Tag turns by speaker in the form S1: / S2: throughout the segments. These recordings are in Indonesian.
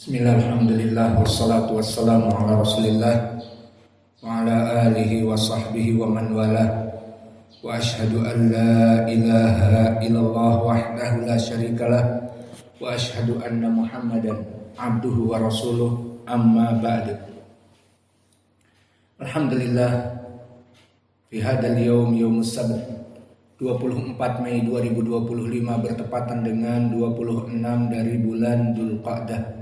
S1: Bismillahirrahmanirrahim. Wassalatu wassalamu ala rasulillah wa ala alihi wa sahbihi wa man wala. Wa ashhadu an la ilaha illallah wahdahu la syarikalah wa ashhadu anna muhammadan abduhu wa rasuluh amma ba'du. Alhamdulillah fi hadal yawm yawmus sabt 24 Mei 2025 bertepatan dengan 26 dari bulan Dzulqa'dah.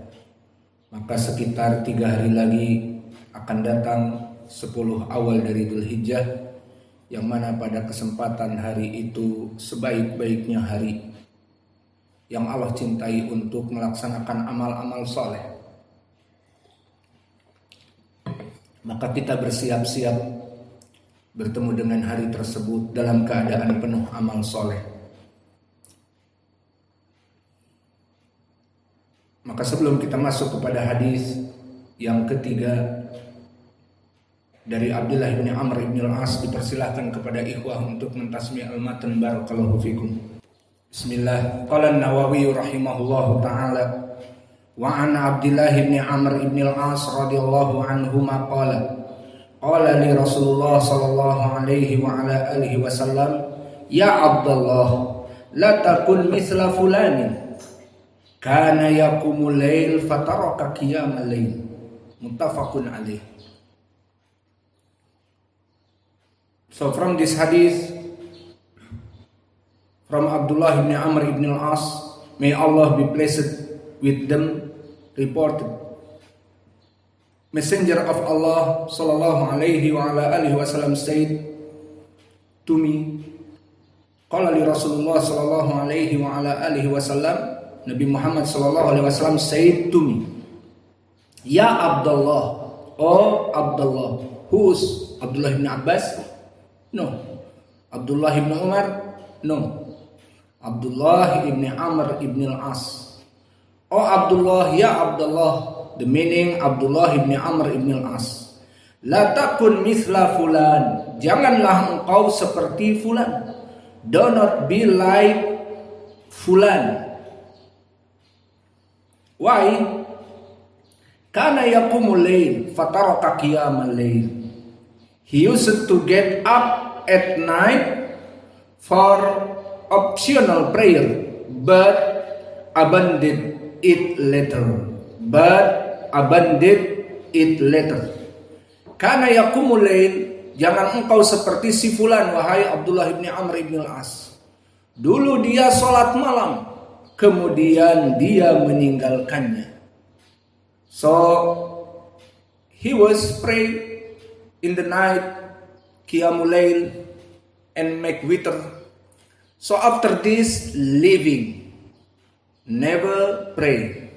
S1: Maka sekitar 3 hari lagi akan datang 10 awal dari Dzulhijjah, yang mana pada kesempatan hari itu sebaik-baiknya hari yang Allah cintai untuk melaksanakan amal-amal soleh. Maka kita bersiap-siap bertemu dengan hari tersebut dalam keadaan penuh amal soleh. Maka sebelum kita masuk kepada hadis yang ketiga dari Abdullah bin Amr bin al-As, dipersilahkan kepada ikhwah untuk mentasmi' al-matan. Barakallahu fikum. Bismillah. Qala an-Nawawi rahimahullahu ta'ala wa an Abdullah bin Amr bin al-As radhiyallahu anhuma qala qala li Rasulullah sallallahu alaihi wa ala alihi wasallam, ya Abdullah, la takun mithla fulanin kana yaqumul lail fataraka qiyamal lail. Muttafaqun alaih. So from this hadith from Abdullah ibn Amr ibn al-As, may Allah be pleased with them, reported, Messenger of Allah sallallahu alaihi wa ala alihi wasallam said to me, qala li Rasulullah sallallahu alaihi wa ala alihi wasallam, Nabi Muhammad sallallahu alaihi wasallam said to me, ya Abdullah, oh Abdullah. Who's Abdullah ibn Abbas? No. Abdullah ibn Umar? No. Abdullah ibn Amr ibn al-As. Oh Abdullah, ya Abdullah. The meaning Abdullah ibn Amr ibn al-As. La takun mithla fulan. Janganlah engkau seperti fulan. Do not be like fulan. Why? Kana yaqumul lail fataraka qiyamal lail. He used to get up at night for optional prayer, but abandoned it later. Kana yaqumul lail, jangan engkau seperti si fulan, wahai Abdullah ibn Amr ibn al-As. Dulu dia salat malam, kemudian dia meninggalkannya. So he was pray in the night, qiyamul lail, and make witr. So after this, leaving, never pray.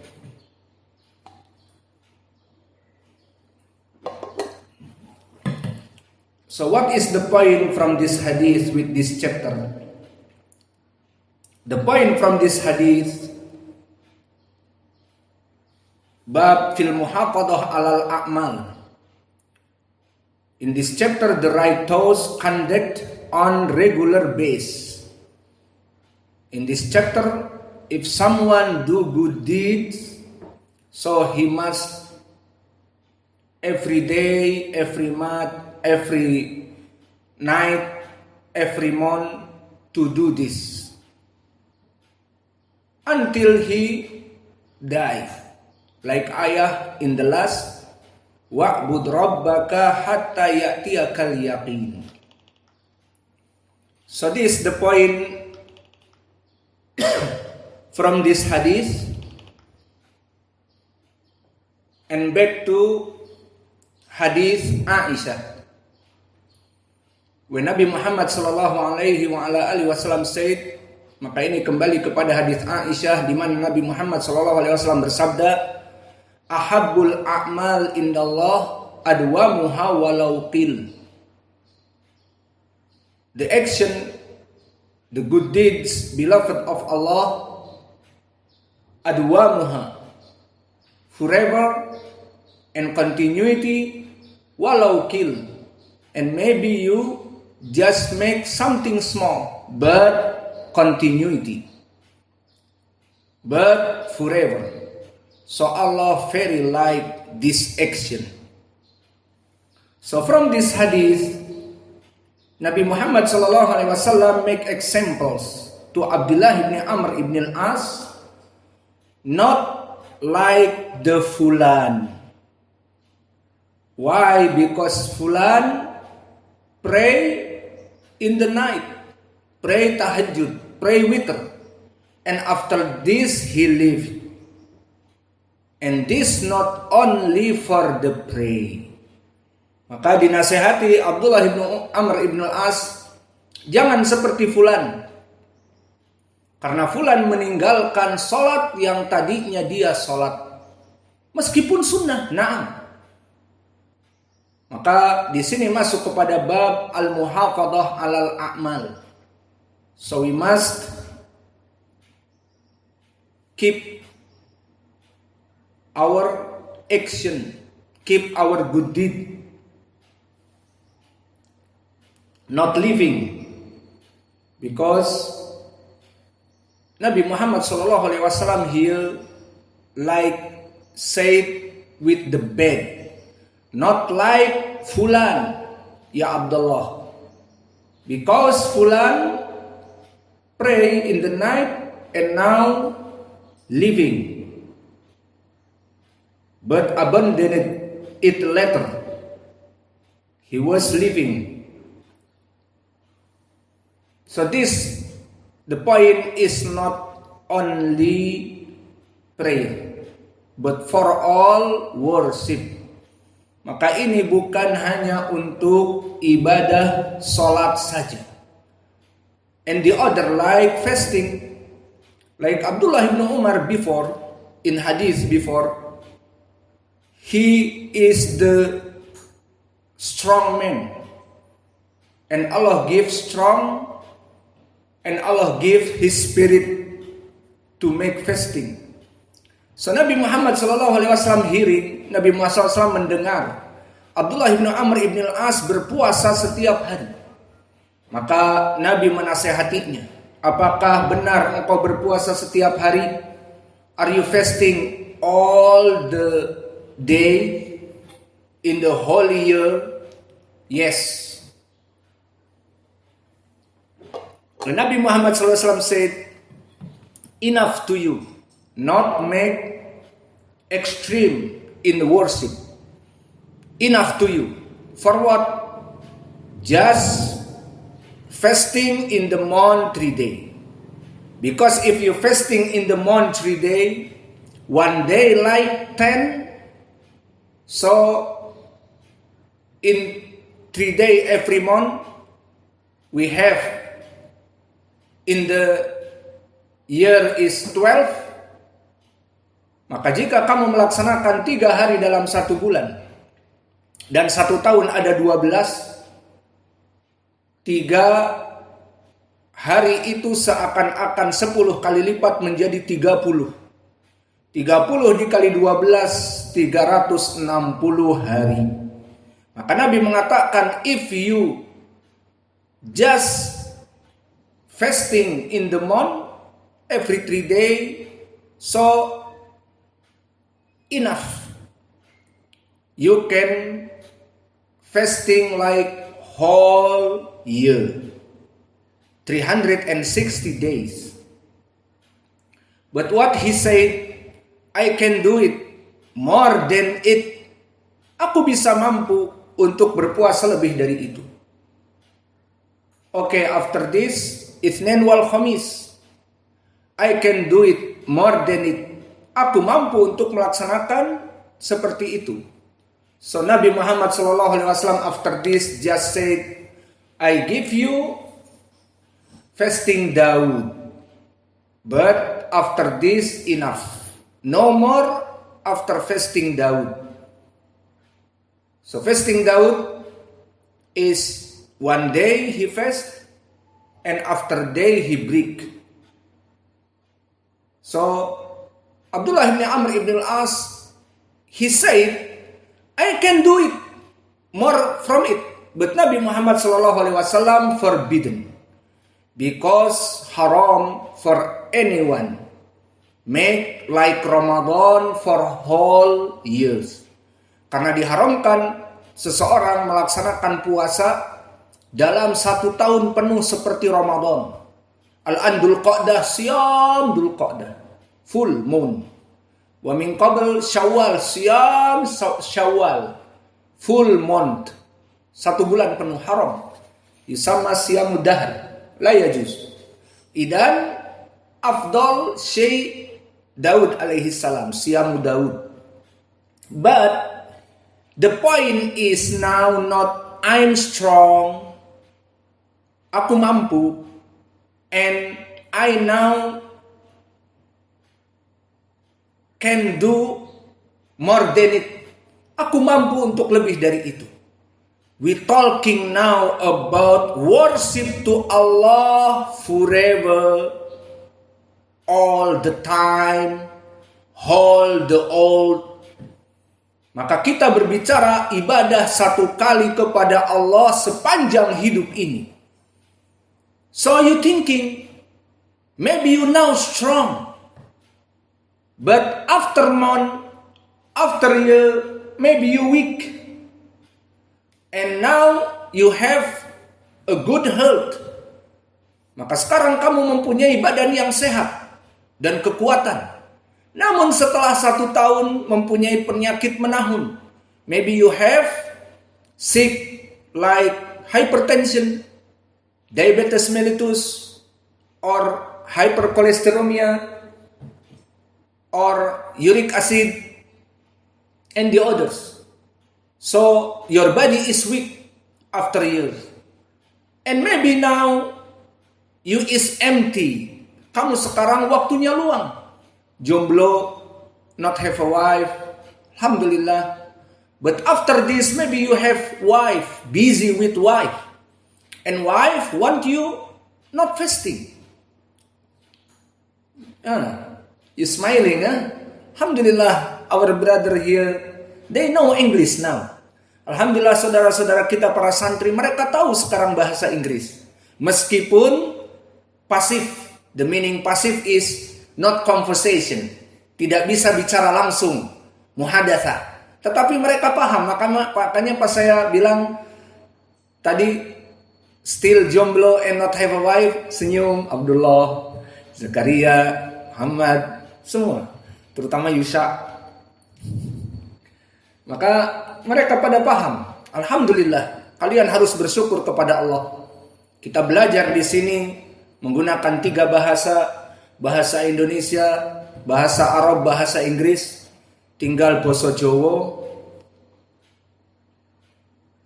S1: So what is the point from this hadith with this chapter? The point from this hadith, bab fil muhafadhah alal a'mal. In this chapter, the writers conduct on regular basis. In this chapter, if someone do good deeds, so he must every day, every month, every night, every month to do this until he die. Like ayah in the last, wa'bud rabbaka hatta ya'tiyakal yaqin. So this is the point from this hadith. And back to hadith Aisyah. When Nabi Muhammad sallallahu alaihi wa ala alihi wasallam said, maka ini kembali kepada hadis Aisyah, di mana Nabi Muhammad sallallahu alaihi wasallam bersabda, ahabbul a'mal indallah adwamuha walau qil. The action, the good deeds beloved of Allah, adwamuha, forever and continuity, walau qil, and maybe you just make something small but continuity, but forever. So Allah very like this action. So from this hadith, Nabi Muhammad SAW make examples to Abdullah ibn Amr ibn al-As, not like the Fulan. Why? Because Fulan pray in the night, pray tahajjud, pray witr, and after this he lived. And this not only for the pray. Maka dinasehati Abdullah ibn Amr ibn al-As, jangan seperti Fulan. Karena Fulan meninggalkan sholat yang tadinya dia sholat. Meskipun sunnah, na'am. Maka di sini masuk kepada bab al-muhafadhah alal a'mal. So we must keep our action, keep our good deed, not living, because Nabi Muhammad SAW here like said with the bed, not like Fulan, ya Abdullah, because Fulan pray in the night and now living, but abandoned it later. He was living. So the point is not only prayer, but for all worship. Maka ini bukan hanya untuk ibadah salat saja. And the other like fasting, like Abdullah ibn Umar before, in hadith before, he is the strong man, and Allah gives strong, and Allah give His spirit to make fasting. So Nabi Muhammad SAW hearing, Nabi Muhammad SAW mendengar Abdullah ibn Amr ibn al-As berpuasa setiap hari. Maka Nabi menasehatinya, apakah benar engkau berpuasa setiap hari? Are you fasting all the day in the whole year? Yes. And Nabi Muhammad SAW said, enough to you, not make extreme in the worship. Enough to you. For what? Just fasting in the month 3 days. Because if you fasting in the month 3 days, one day like 10, so in 3 days every month, we have in the year is 12. Maka jika kamu melaksanakan 3 hari dalam 1 bulan, dan 1 tahun ada 12, 3 hari itu seakan-akan 10 kali lipat menjadi 30. 30 dikali 12, 360 hari. Maka Nabi mengatakan, if you just fasting in the month, every 3 days, so enough. You can fasting like whole year, 360 days. But what he said, I can do it more than it. Aku bisa mampu untuk berpuasa lebih dari itu. Okay, after this, Itsnain wal Khamis, I can do it more than it. Aku mampu untuk melaksanakan seperti itu. So Nabi Muhammad SAW after this just said, I give you fasting Daud, but after this enough. No more after fasting Daud. So fasting Daud is one day he fast, and after day he break. So Abdullah ibn Amr ibn al-As, he said, I can do it, more from it. But Nabi Muhammad SAW forbidden. Because haram for anyone make like Ramadan for whole years. Karena diharamkan seseorang melaksanakan puasa dalam 1 tahun penuh seperti Ramadan. Al-Andul Qa'dah, Siyam Dul Qa'dah, full moon. Wa min qabl Syawal, Siyam Syawal, full month. 1 bulan penuh haram. Yusamma Siyamud Dahr, la yajuz. Idan afdal syai' Daud alaihi salam, Siyamu Daud. But the point is now not I'm strong, aku mampu, and I now can do more than it. Aku mampu untuk lebih dari itu. We talking now about worship to Allah forever, all the time, all the old. Maka kita berbicara ibadah 1 kali kepada Allah sepanjang hidup ini. So you thinking, maybe you now strong, but after month, after year, maybe you weak. And now you have a good health. Maka sekarang kamu mempunyai badan yang sehat dan kekuatan. Namun setelah 1 tahun mempunyai penyakit menahun. Maybe you have sick like hypertension, diabetes mellitus, or hypercholesterolemia, or uric acid, and the others. So your body is weak after years. And maybe now you is empty. Kamu sekarang waktunya luang. Jomblo, not have a wife. Alhamdulillah. But after this maybe you have wife, busy with wife. And wife want you not fasting. You smiling, huh? Alhamdulillah, our brother here, they know English now. Alhamdulillah saudara-saudara kita para santri, mereka tahu sekarang bahasa Inggris. Meskipun pasif, the meaning pasif is not conversation. Tidak bisa bicara langsung, muhadatsah. Tetapi mereka paham, makanya pas saya bilang tadi still jomblo and not have a wife, senyum Abdullah, Zakaria, Muhammad, semua, terutama Yusha. Maka mereka pada paham. Alhamdulillah, kalian harus bersyukur kepada Allah. Kita belajar di sini menggunakan 3 bahasa, bahasa Indonesia, bahasa Arab, bahasa Inggris, tinggal basa Jawa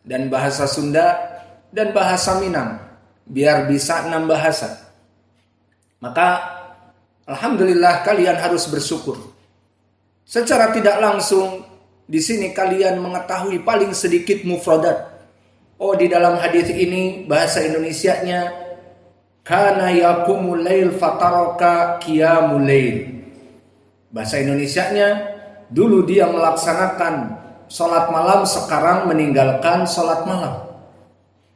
S1: dan bahasa Sunda dan bahasa Minang, biar bisa 6 bahasa. Maka alhamdulillah kalian harus bersyukur. Secara tidak langsung di sini kalian mengetahui paling sedikit mufradat. Oh, di dalam hadis ini bahasa Indonesianya kana yaqumul lail fataraka qiyamul lail. Bahasa Indonesianya dulu dia melaksanakan salat malam, sekarang meninggalkan salat malam.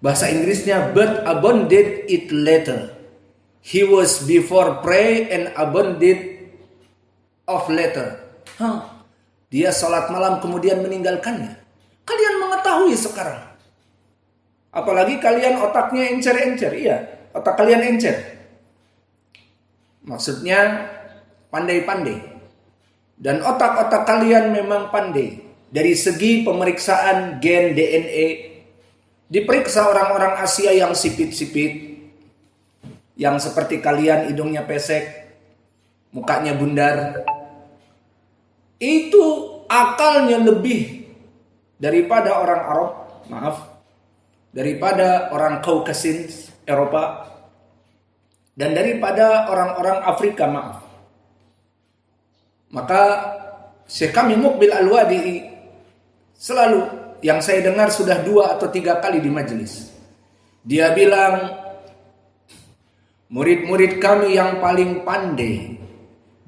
S1: Bahasa Inggrisnya but abandoned it later. He was before pray and abandoned of later. Dia salat malam kemudian meninggalkannya. Kalian mengetahui sekarang. Apalagi kalian otaknya encer-encer. Iya, otak kalian encer. Maksudnya pandai-pandai. Dan otak-otak kalian memang pandai. Dari segi pemeriksaan gen DNA, diperiksa orang-orang Asia yang sipit-sipit, yang seperti kalian hidungnya pesek, mukanya bundar, itu akalnya lebih daripada orang Arab, daripada orang Caucasus, Eropa, dan daripada orang-orang Afrika, Maka Syekh kami Muqbil Al-Wadi'i selalu, yang saya dengar sudah 2 atau 3 kali di majelis, dia bilang, murid-murid kami yang paling pandai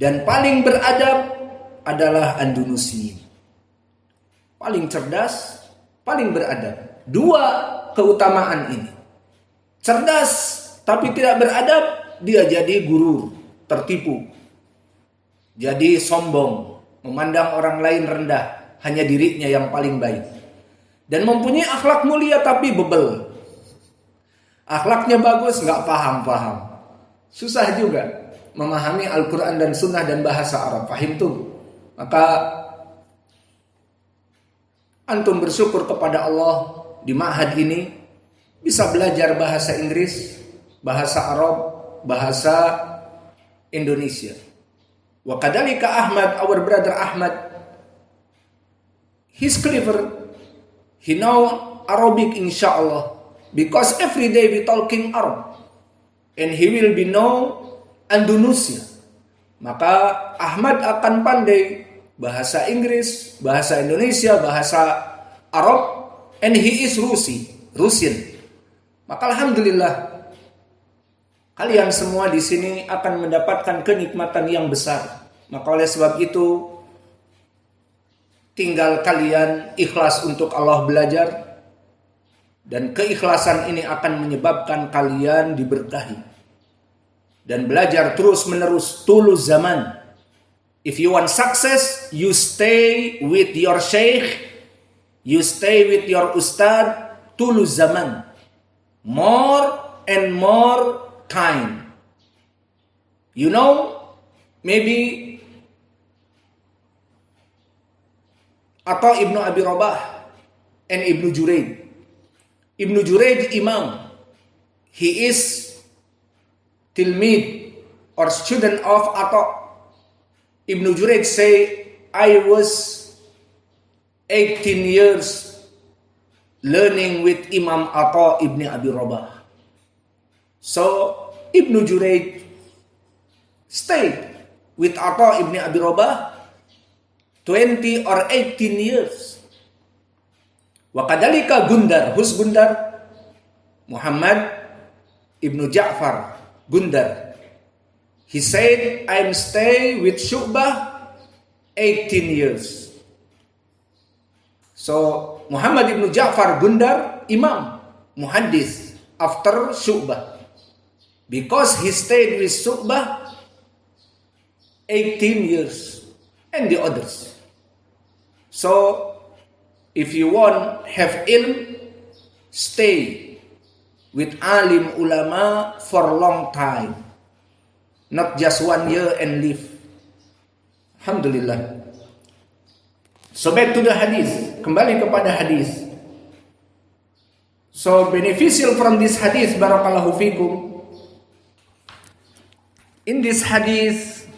S1: dan paling beradab adalah Andalusiyin. Paling cerdas, paling beradab. 2 keutamaan ini. Cerdas tapi tidak beradab, dia jadi guru, tertipu. Jadi sombong, memandang orang lain rendah, hanya dirinya yang paling baik. Dan mempunyai akhlak mulia tapi bebel. Akhlaknya bagus, nggak paham-paham. Susah juga memahami Al-Quran dan Sunnah dan bahasa Arab. Fahim tuh. Maka antum bersyukur kepada Allah di ma'had ini bisa belajar bahasa Inggris, bahasa Arab, bahasa Indonesia. Wa kadzalika Ahmad, our brother Ahmad, he's clever. He know Arabic insyaallah because every day we talking Arab and he will be know Indonesia. Maka Ahmad akan pandai bahasa Inggris, bahasa Indonesia, bahasa Arab, and he is Russian. Maka alhamdulillah kalian semua di sini akan mendapatkan kenikmatan yang besar. Maka oleh sebab itu tinggal kalian ikhlas untuk Allah belajar, dan keikhlasan ini akan menyebabkan kalian diberkahi dan belajar terus menerus tulus zaman. If you want success, you stay with your sheikh, you stay with your ustad tulus zaman, more and more time. You know, maybe atau Ibnu Abi Rabah and Ibnu Juraid. Ibnu Juraid imam. He is tilmid or student of Atha. Ibnu Juraid say, I was 18 years learning with Imam Atha Ibn Abi Rabah. So Ibnu Juraid stayed with Atha Ibn Abi Rabah 20 or 18 years. Wa kadzalika Gundar. Who's Gundar? Muhammad Ibnu Ja'far Gundar. He said, I'm stay with Syu'bah 18 years. So Muhammad Ibnu Ja'far Gundar, Imam, Muhaddis after Syu'bah. Because he stayed with Syu'bah 18 years and the others. So if you want have ilm, stay with alim ulama for long time, not just 1 year and leave. Alhamdulillah. So back to the hadith, kembali kepada hadith. So beneficial from this hadith, barakallahu fikum. In this hadith,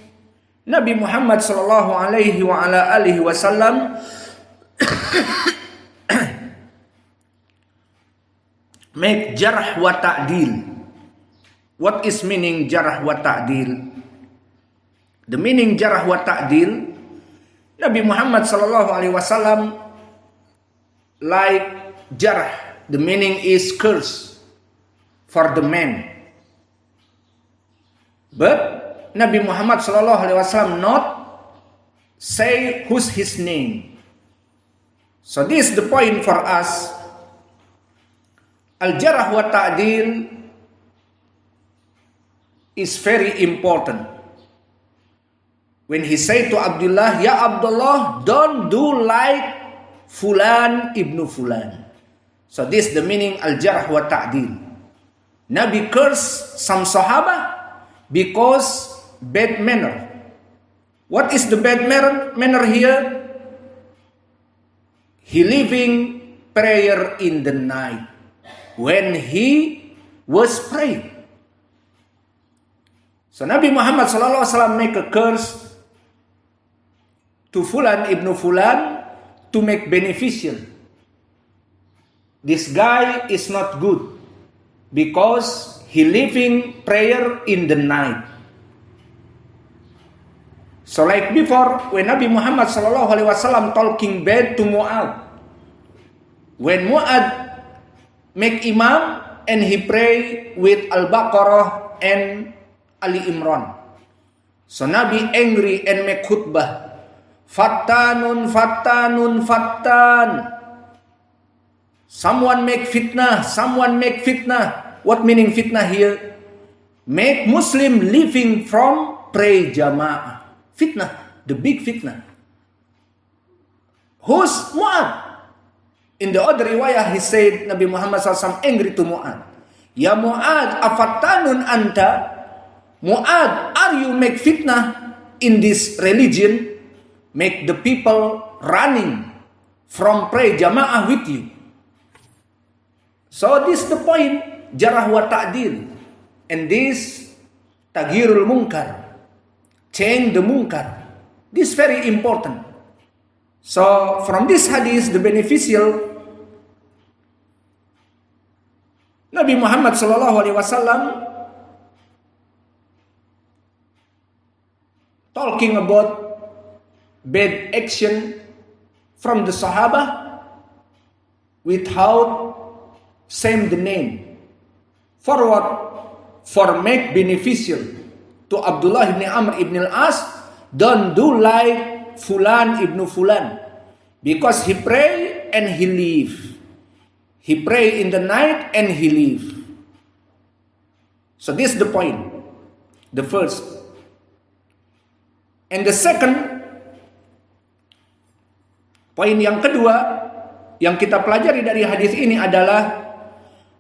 S1: Nabi Muhammad sallallahu alaihi wa ala alihi wasallam make jarh wa ta'dil. What is meaning jarh wa ta'dil? The meaning jarh wa ta'dil, Nabi Muhammad sallallahu alaihi wasallam like jarh. The meaning is curse for the man. But Nabi Muhammad sallallahu alaihi wasallam not say who's his name. So this is the point for us. Al-jarh wa ta'dil is very important. When he said to Abdullah, Ya Abdullah, don't do like Fulan ibnu Fulan. So this is the meaning al-jarh wa ta'dil. Nabi cursed some Sahaba because bad manner. What is the bad manner here? He leaving prayer in the night when he was praying. So Nabi Muhammad sallallahu alaihi wasallam make a curse to Fulan ibnu Fulan to make beneficial. This guy is not good because he leaving prayer in the night. So like before, when Nabi Muhammad sallallahu alaihi wasallam talking bad to Mu'ad, when Mu'ad make imam and he pray with Al-Baqarah and Ali Imran, so Nabi angry and make khutbah, Fattanun, fattanun, fattan. Someone make fitnah, someone make fitnah. What meaning fitnah here? Make Muslim living from pray jama'ah. Fitnah, the big fitnah. Who's Mu'ad? In the other riwayah, he said, Nabi Muhammad SAW angry to Mu'ad. Ya Mu'ad, afattanun anta? Mu'ad, are you make fitnah in this religion? Make the people running from pray jama'ah with you. So this is the point, jarah wa ta'dil. And this tagirul munkar, change the munkar. This is very important. So from this hadith, the beneficial, Nabi Muhammad SAW talking about bad action from the Sahaba without saying the name. For what? For make beneficial to Abdullah ibn Amr ibn al-As, don't do like Fulan ibn Fulan, because he pray and he leave. He pray in the night and he leave. So this is the point. The first. And the second, poin yang kedua yang kita pelajari dari hadis ini adalah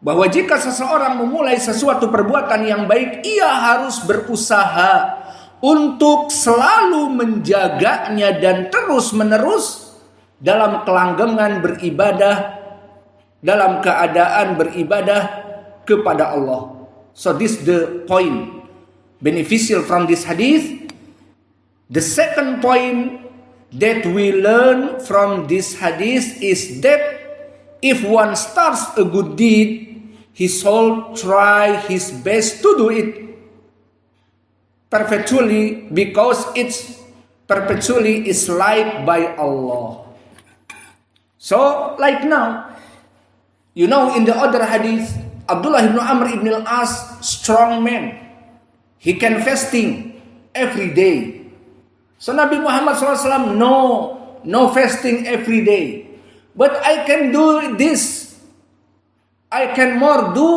S1: bahwa jika seseorang memulai sesuatu perbuatan yang baik, ia harus berusaha untuk selalu menjaganya dan terus-menerus dalam kelanggengan beribadah, dalam keadaan beribadah kepada Allah. So this is the point beneficial from this hadith. The second point that we learn from this hadith is that if one starts a good deed, he should try his best to do it perpetually, because it's perpetually is liked by Allah. So like now, you know, in the other hadith, Abdullah ibn Amr ibn al-As, strong man, he can fasting every day. So Nabi Muhammad SAW, no fasting every day. But I can do this. I can more do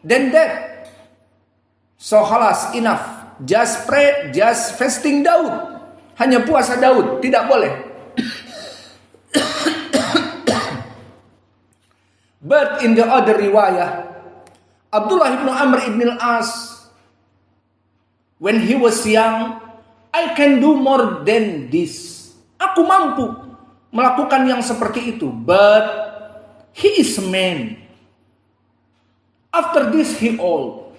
S1: than that. So halas, enough. Just pray, just fasting Daud. Hanya puasa Daud, tidak boleh. But in the other riwayah, Abdullah ibn Amr ibn al-As, when he was young, I can do more than this. Aku mampu melakukan yang seperti itu. But he is a man. After this he old.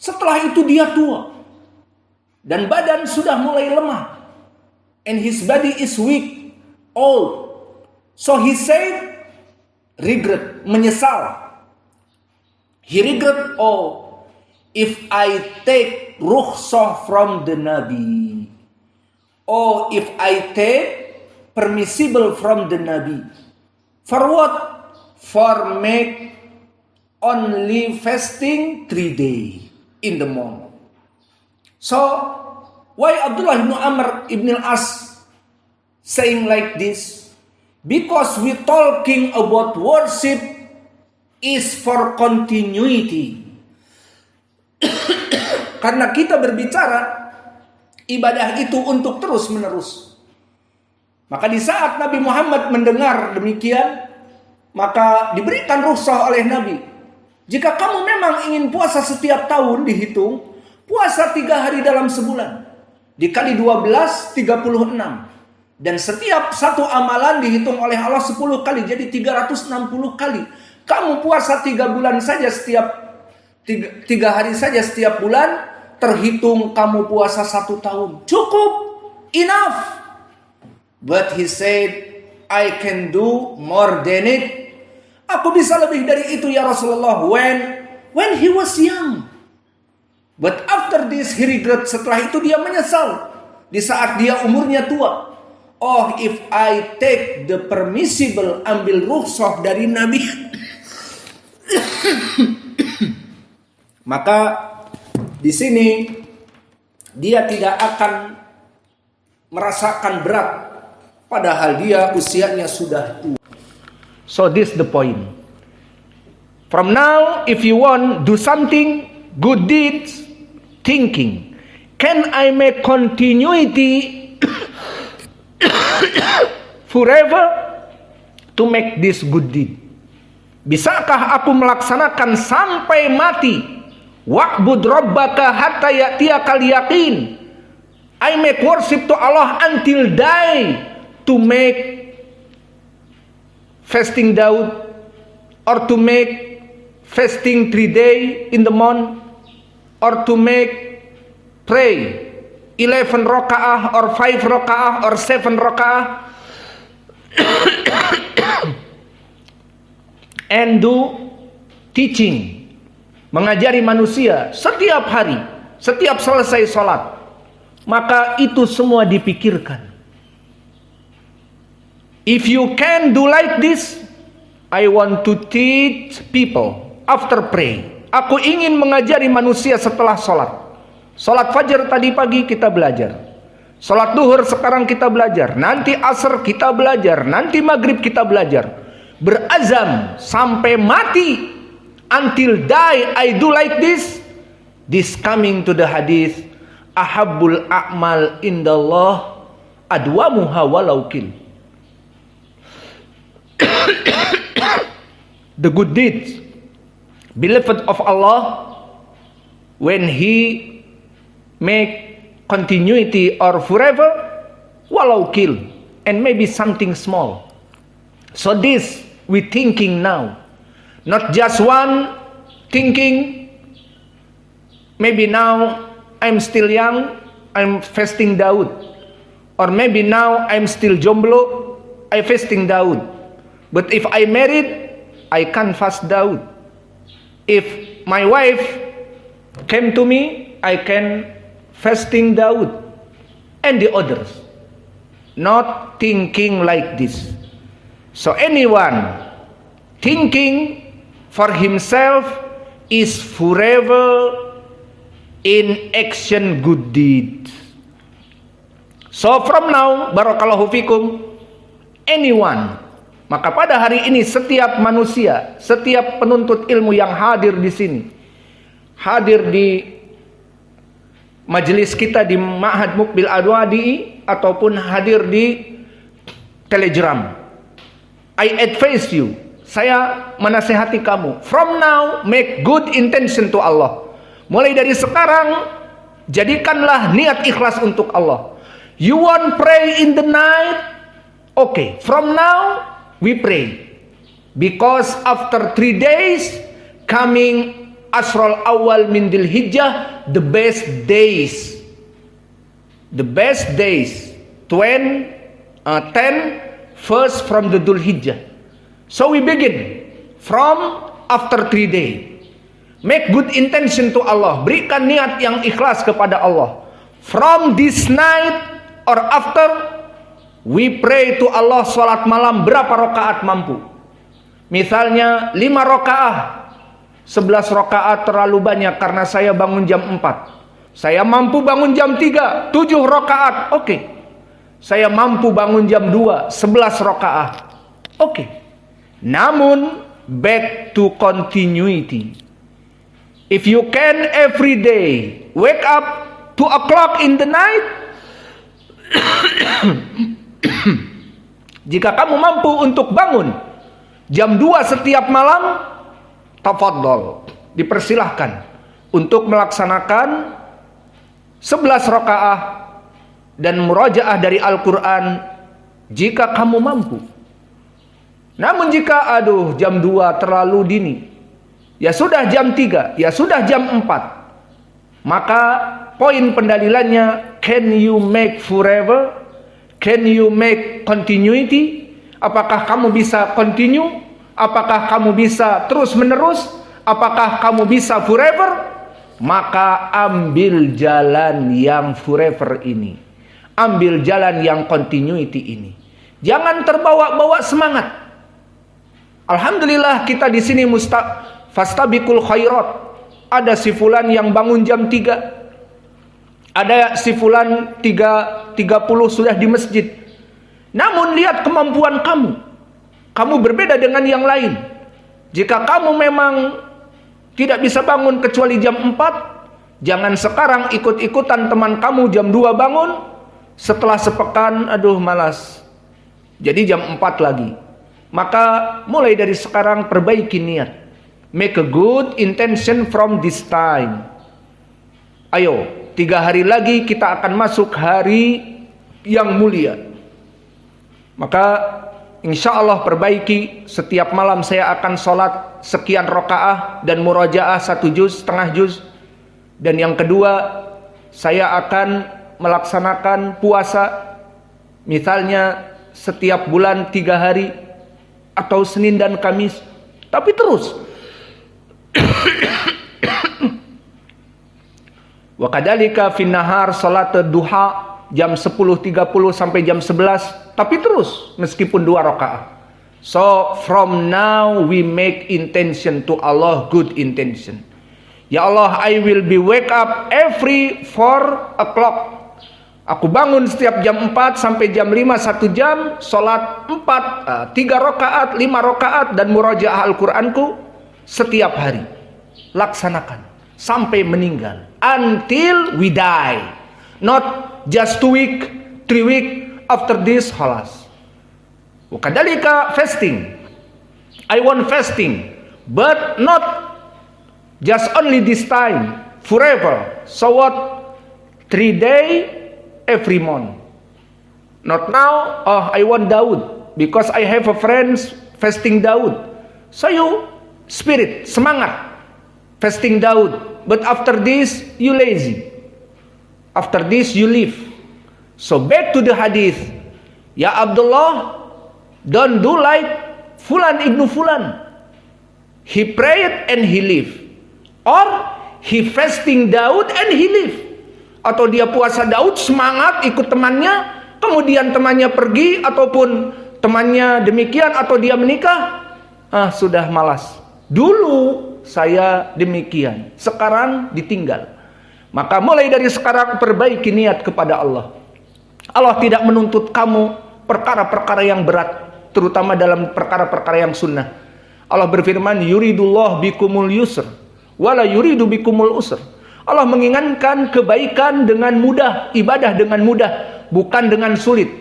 S1: Setelah itu dia tua. Dan badan sudah mulai lemah. And his body is weak, old. So he said, regret, menyesal. He regret, oh, if I take rukhsah from the Nabi, or if I take permissible from the Nabi, for what? For make only fasting 3 days in the morning. So why Abdullah ibn Amr ibn al-As saying like this? Because we talking about worship is for continuity. Karena kita berbicara ibadah itu untuk terus menerus. Maka di saat Nabi Muhammad mendengar demikian, maka diberikan rukhsah oleh Nabi. Jika kamu memang ingin puasa setiap tahun, dihitung puasa 3 hari dalam sebulan, dikali 12, 36. Dan setiap satu amalan dihitung oleh Allah 10 kali, jadi 360 kali. Kamu puasa 3 bulan saja, setiap 3 hari saja setiap bulan, terhitung kamu puasa 1 tahun. Cukup, enough. But he said, I can do more than it. Aku bisa lebih dari itu ya Rasulullah. When he was young. But after this he regret. Setelah itu dia menyesal. Di saat dia umurnya tua. Oh, if I take the permissible, ambil rukhsah dari Nabi, maka di sini dia tidak akan merasakan berat, padahal dia usianya sudah tua. So this the point. From now, if you want do something, good deeds, thinking, Can I make continuity forever to make this good deed? Bisakah aku melaksanakan sampai mati? Wa'bud rabbaka hatta ya'tiyakal yaqin. I make worship to Allah until die, to make fasting Daud, or to make fasting 3 days in the month, or to make pray 11 rakaah or 5 rakaah or 7 rakaah and do teaching, mengajari manusia setiap hari, setiap selesai sholat. Maka itu semua dipikirkan. If you can do like this, I want to teach people after pray. Aku ingin mengajari manusia setelah sholat. Sholat fajar tadi pagi kita belajar. Sholat duhur sekarang kita belajar. Nanti asar kita belajar. Nanti maghrib kita belajar. Berazam sampai mati. Until die I do like this. This coming to the hadith. Ahabbul a'mal indallah adwamuha walau kil. The good deeds beloved of Allah when He make continuity or forever walau kill, and maybe something small. So this we thinking now, not just one thinking. Maybe now I'm still young, I'm fasting Daud, or maybe now I'm still jomblo, I fasting Daud. But if I married, I can't fast Daud. If my wife came to me, I can fasting Daud, and the others. Not thinking like this. So anyone thinking for himself is forever in action good deed. So from now, barakallahu fikum, anyone, maka pada hari ini setiap manusia, setiap penuntut ilmu yang hadir di sini, hadir di majelis kita di Ma'had Muqbil Adwadi ataupun hadir di Telegram, I advise you, saya menasihati kamu, from now make good intention to Allah. Mulai dari sekarang jadikanlah niat ikhlas untuk Allah. You want pray in the night? Okay, from now we pray. Because after 3 days coming Asrul Awal min Dhul Hijjah, the best days. The best days 10 first from the Dhul Hijjah. So we begin from after 3 days. Make good intention to Allah. Berikan niat yang ikhlas kepada Allah. From this night or after, we pray to Allah salat malam berapa rakaat mampu. Misalnya 5 rakaat. 11 rakaat terlalu banyak karena saya bangun jam 4. Saya mampu bangun jam 3, 7 rakaat. Oke. Saya mampu bangun jam 2, 11 rakaat. Oke. Namun back to continuity. If you can every day wake up 2 o'clock in the night, jika kamu mampu untuk bangun jam 2 setiap malam, tafadhol, dipersilahkan untuk melaksanakan 11 rakaah dan murajaah dari Al-Quran jika kamu mampu. Namun jika jam 2 terlalu dini, ya sudah jam 3, ya sudah jam 4. Maka poin pendalilannya, can you make forever? Can you make continuity? Apakah kamu bisa continue? Apakah kamu bisa terus menerus? Apakah kamu bisa forever? Maka ambil jalan yang forever ini. Ambil jalan yang continuity ini. Jangan terbawa-bawa semangat. Alhamdulillah kita di sini fastabiqul khairat. Ada si fulan yang bangun jam 3. Ada si fulan 3.30 sudah di masjid. Namun lihat kemampuan kamu. Kamu berbeda dengan yang lain. Jika kamu memang tidak bisa bangun kecuali jam 4, Jangan sekarang ikut-ikutan teman kamu jam 2 bangun, setelah sepekan, aduh malas, jadi jam 4 lagi. Maka mulai dari sekarang perbaiki niat. Make a good intention from this time. Ayo, 3 hari lagi kita akan masuk hari yang mulia. Maka insya Allah perbaiki. Setiap malam saya akan sholat sekian rakaah dan murajaah 1 juz, setengah juz. Dan yang kedua, saya akan melaksanakan puasa, misalnya setiap bulan 3 hari atau Senin dan Kamis, tapi terus. Wa kadzalika fin nahar salat duha jam 10.30 sampai jam 11, tapi terus meskipun 2 rakaat. So from now we make intention to Allah, good intention. Ya Allah, I will be wake up every 4 o'clock. Aku bangun setiap jam 4 sampai jam 5, 1 jam, sholat 3 rakaat, 5 rakaat, dan murajaah Al-Quranku setiap hari. Laksanakan sampai meninggal. Until we die. Not just 2 week, 3 week, after this, halas. Wakadalika fasting. I want fasting, but not just only this time, forever. So what? 3 days every month. Not now. Oh, I want Daud because I have a friend fasting Daud. So you spirit semangat fasting Daud. But after this you lazy. After this you leave. So back to the hadith. Ya Abdullah, don't do like Fulan ibnu Fulan. He prayed and he lived. Or he fasting Daud and he live. Atau dia puasa Daud semangat ikut temannya, kemudian temannya pergi ataupun temannya demikian atau dia menikah, sudah malas. Dulu saya demikian, sekarang ditinggal. Maka mulai dari sekarang perbaiki niat kepada Allah. Allah tidak menuntut kamu perkara-perkara yang berat, terutama dalam perkara-perkara yang sunnah. Allah berfirman, yuridullah bikumul yusr wala yuridu bikumul usr. Allah menginginkan kebaikan dengan mudah, ibadah dengan mudah, bukan dengan sulit.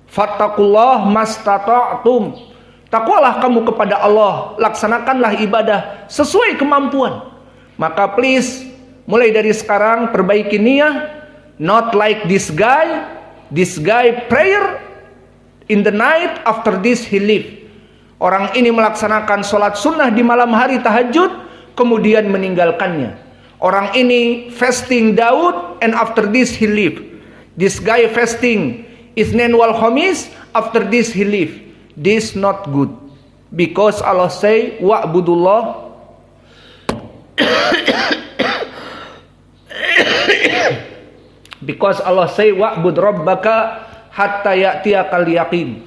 S1: Fattakullah mastata'tum. Takwalah kamu kepada Allah, laksanakanlah ibadah sesuai kemampuan. Maka please, mulai dari sekarang perbaiki niat. Not like this guy. This guy prayer in the night, after this he live. Orang ini melaksanakan sholat sunnah di malam hari tahajud, kemudian meninggalkannya. Orang ini fasting Daud, and after this he live. This guy fasting Isnin wal Khamis, after this he live. This not good, because Allah say wa'budullah because Allah say wa'bud rabbaka hatta ya'tiyakal yaqin.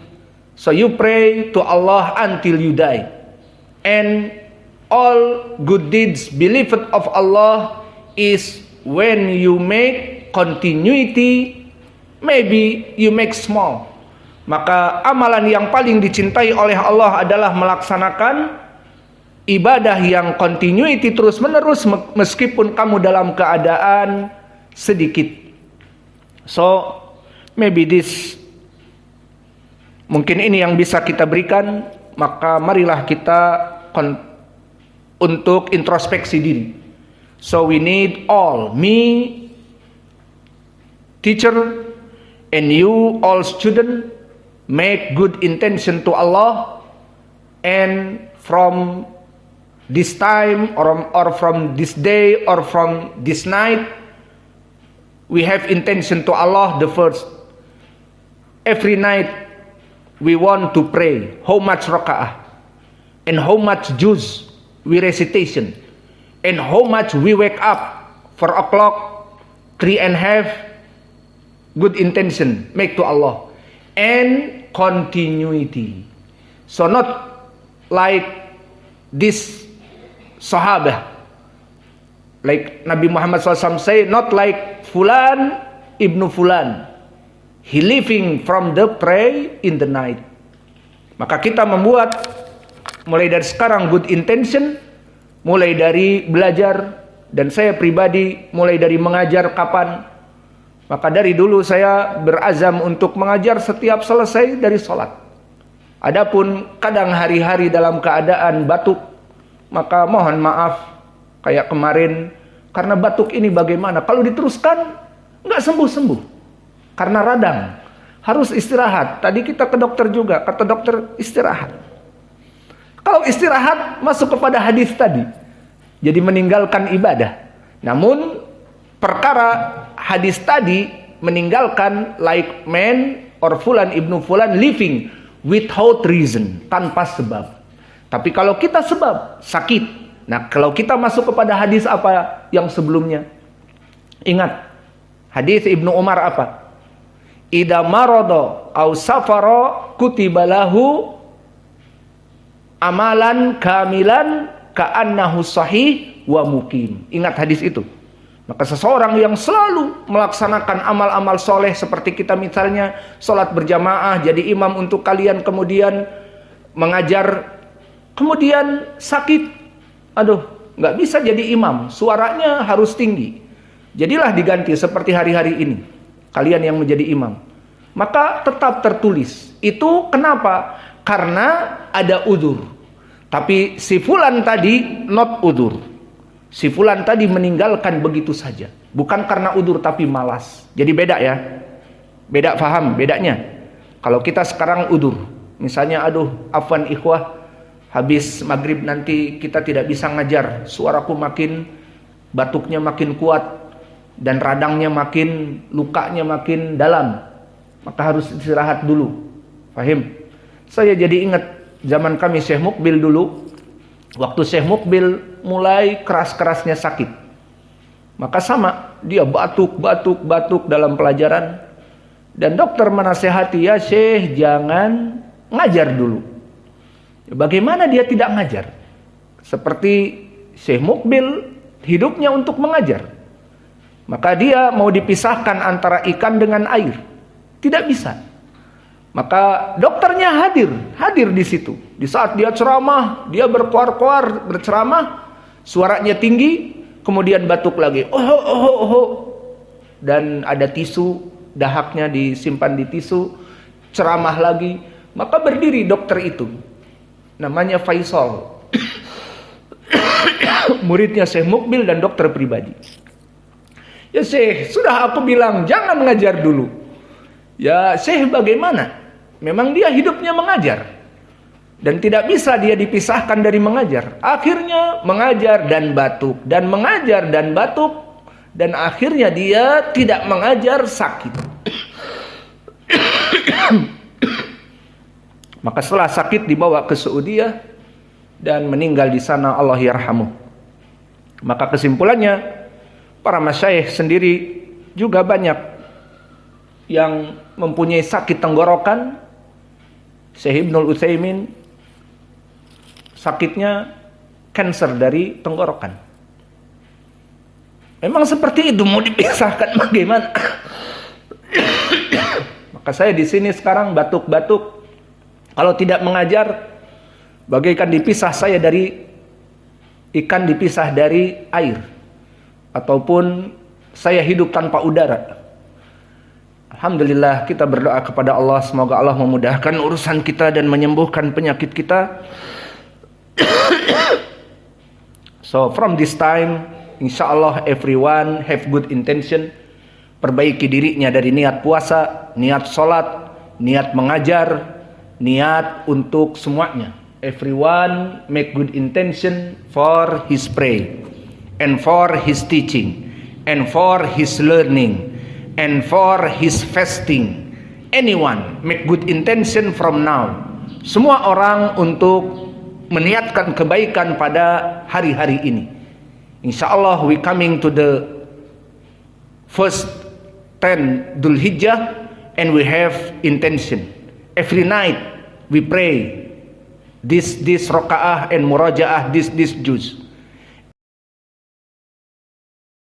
S1: So you pray to Allah until you die. And all good deeds believed of Allah is when you make continuity, maybe you make small. Maka amalan yang paling dicintai oleh Allah adalah melaksanakan ibadah yang continuity terus menerus meskipun kamu dalam keadaan sedikit. So maybe this, mungkin ini yang bisa kita berikan. Maka marilah kita untuk introspeksi diri. So we need all, me, teacher, and you all student, make good intention to Allah, and from this time or from this day or from this night, we have intention to Allah the first. Every night we want to pray how much raka'ah and how much juz we recitation and how much we wake up 4 o'clock, 3.5, good intention make to Allah, and continuity. So not like this sahabah, like Nabi Muhammad SAW say, not like Fulan ibnu Fulan, he living from the pray in the night. Maka kita membuat mulai dari sekarang good intention, mulai dari belajar Dan saya pribadi mulai dari mengajar kapan? Maka dari dulu saya berazam untuk mengajar setiap selesai dari sholat. Adapun kadang hari-hari dalam keadaan batuk, maka mohon maaf kayak kemarin, karena batuk ini bagaimana? Kalau diteruskan nggak sembuh-sembuh, karena radang, harus istirahat. Tadi kita ke dokter juga, kata dokter istirahat. Kalau istirahat masuk kepada hadis tadi, jadi meninggalkan ibadah. Namun perkara hadis tadi meninggalkan like man or fulan ibnu fulan living without reason, tanpa sebab. Tapi kalau kita sebab sakit, nah kalau kita masuk kepada hadis apa yang sebelumnya, ingat hadis Ibnu Umar apa? Idza marada aw safara kutibalahu amalan kamilan ka'annahu sahih wa mukim. Ingat hadis itu. Maka seseorang yang selalu melaksanakan amal-amal soleh, seperti kita misalnya sholat berjamaah, jadi imam untuk kalian, kemudian mengajar, kemudian sakit, aduh nggak bisa jadi imam, suaranya harus tinggi, jadilah diganti seperti hari-hari ini kalian yang menjadi imam, maka tetap tertulis. Itu kenapa? Karena ada udzur. Tapi si fulan tadi not udzur. Si fulan tadi meninggalkan begitu saja, bukan karena udzur tapi malas. Jadi beda ya, beda, paham bedanya. Kalau kita sekarang udzur, misalnya aduh afwan ikhwah, habis maghrib nanti kita tidak bisa ngajar, suaraku makin, batuknya makin kuat, dan radangnya makin, lukanya makin dalam, maka harus istirahat dulu. Fahim? Saya jadi ingat zaman kami Syekh Mukbil dulu. Waktu Syekh Mukbil mulai keras-kerasnya sakit, maka sama, dia batuk dalam pelajaran. Dan dokter menasehati, ya Syekh jangan ngajar dulu. Bagaimana dia tidak ngajar? Seperti Syekh Mukbil hidupnya untuk mengajar. Maka dia mau dipisahkan antara ikan dengan air, tidak bisa. Maka dokternya hadir di situ. Di saat dia ceramah, dia berkuar-kuar berceramah, suaranya tinggi, kemudian batuk lagi. Dan ada tisu, dahaknya disimpan di tisu, ceramah lagi. Maka berdiri dokter itu, namanya Faisal, muridnya Syekh Mukbil dan dokter pribadi. Ya Syekh, sudah aku bilang jangan mengajar dulu. Ya Syekh bagaimana? Memang dia hidupnya mengajar, dan tidak bisa dia dipisahkan dari mengajar. Akhirnya mengajar dan batuk, dan mengajar dan batuk, dan akhirnya dia tidak mengajar, sakit. Maka setelah sakit dibawa ke Saudi dan meninggal di sana, Allah yarhamuh. Maka kesimpulannya, para masyayikh sendiri juga banyak yang mempunyai sakit tenggorokan. Syekh Ibnul Utsaimin sakitnya kanker dari tenggorokan. Memang seperti itu, mau dipisahkan bagaimana? Maka saya di sini sekarang batuk-batuk. Kalau tidak mengajar, bagaikan dipisah saya dari ikan, dipisah dari air, ataupun saya hidup tanpa udara. Alhamdulillah, kita berdoa kepada Allah, semoga Allah memudahkan urusan kita dan menyembuhkan penyakit kita. So from this time, insyaAllah everyone have good intention. Perbaiki dirinya dari niat puasa, niat sholat, niat mengajar, niat untuk semuanya. Everyone make good intention for his pray, and for his teaching, and for his learning, and for his fasting. Anyone make good intention from now. Semua orang untuk meniatkan kebaikan pada hari-hari ini. InsyaAllah we coming to the first 10 Dhul Hijjah, and we have intention. Every night we pray this rakaah and murajaah this juz.